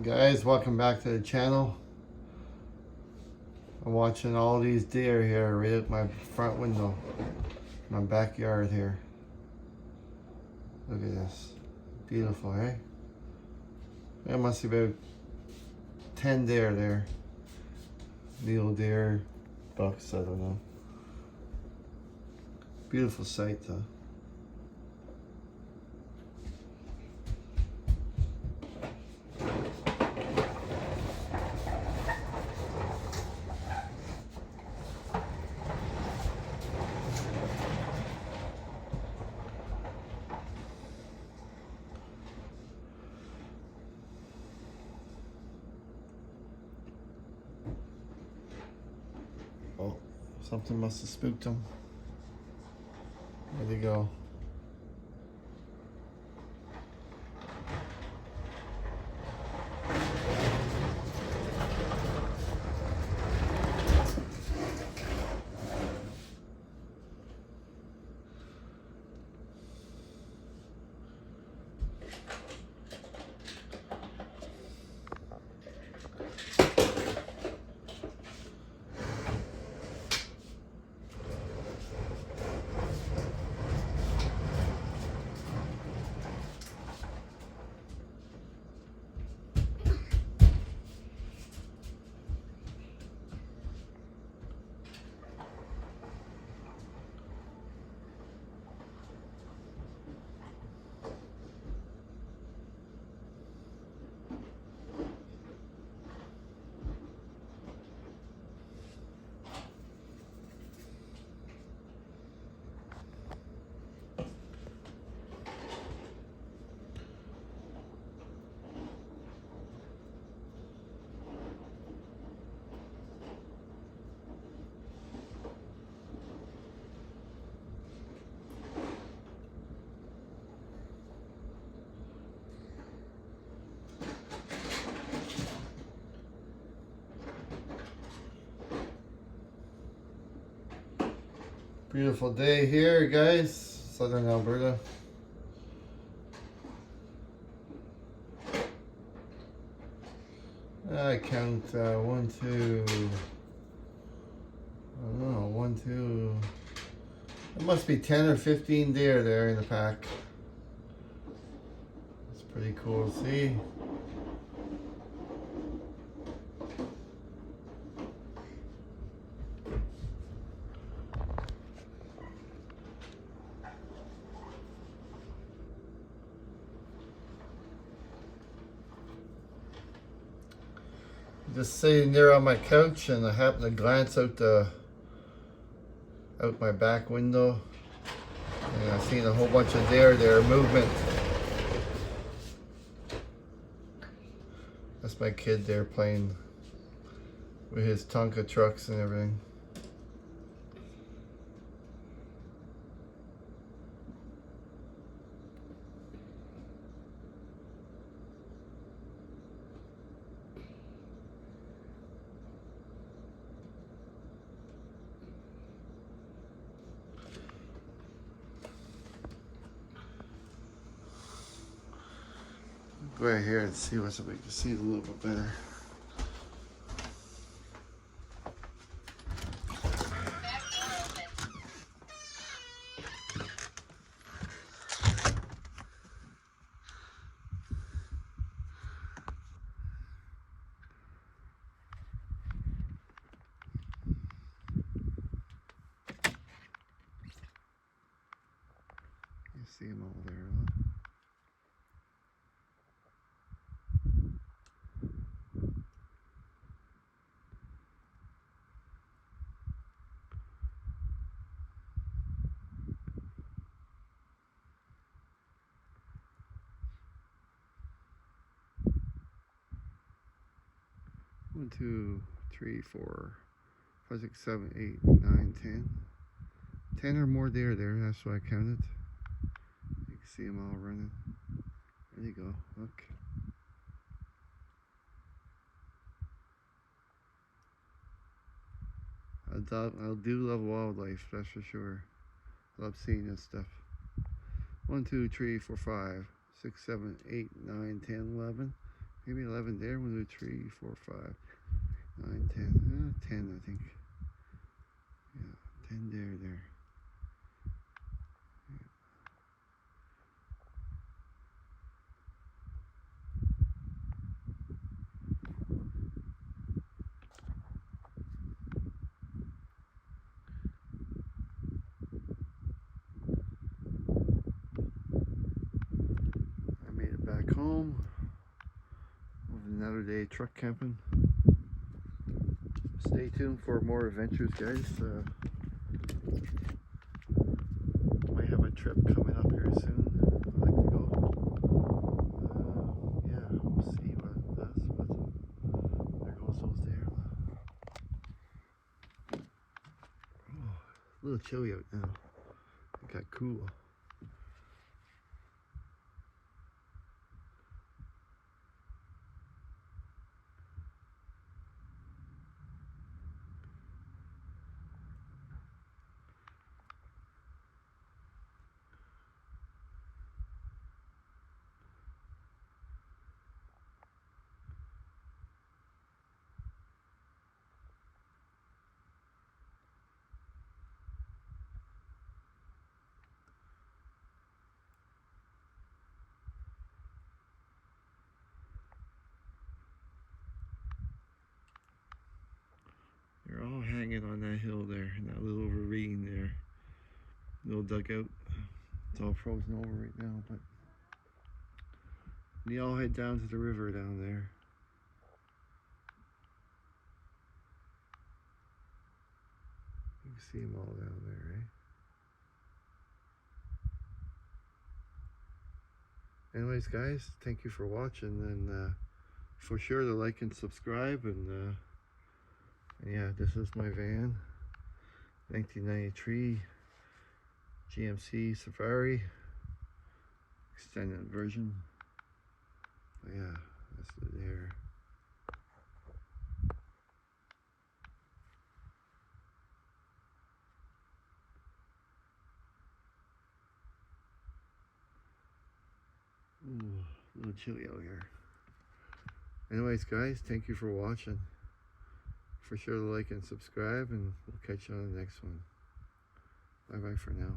Guys, welcome back to the channel. I'm watching all these deer here right out my front window, my backyard here. Look at this, beautiful, eh? There must be about 10 deer there. Mule deer, bucks, I don't know. Beautiful sight though. Oh, something must have spooked them. Where'd they go? Beautiful day here, guys, southern Alberta. I count one, two, I don't know, one, two, it must be 10 or 15 deer there in the pack. It's pretty cool to see. Just sitting there on my couch and I happen to glance out my back window and I seen a whole bunch of deer there, movement. That's my kid there playing with his Tonka trucks and everything. Go right here and see what's up. We can see it a little bit better. You see them all there, huh? 1, 2, 3, 4, 5, 6, 7, 8, 9, 10. 10 or more deer there, that's what I counted. You can see them all running. There you go, look. I do love wildlife, that's for sure. I love seeing this stuff. 1, 2, 3, 4, 5, 6, 7, 8, 9, 10, 11. Maybe 11 there. 1, 2, 3, 4, 5, 9, 10. 10, I think. Yeah, 10 there. I made it back home with another day truck camping. Stay tuned for more adventures, guys. Might have a trip coming up here soon. I'd like to go. Yeah, we'll see what it does. But there goes those there. Oh, a little chilly out now. It got cool. They're all hanging on that hill there, in that little ravine there. Little dugout. It's all frozen over right now, but they all head down to the river down there. You can see them all down there, eh? Anyways, guys, thank you for watching, and for sure to like and subscribe, and yeah, this is my van, 1993 GMC Safari extended version. But yeah, that's it there. Ooh, a little chilly out here. Anyways, guys, thank you for watching. For sure to like and subscribe, and we'll catch you on the next one. Bye bye for now.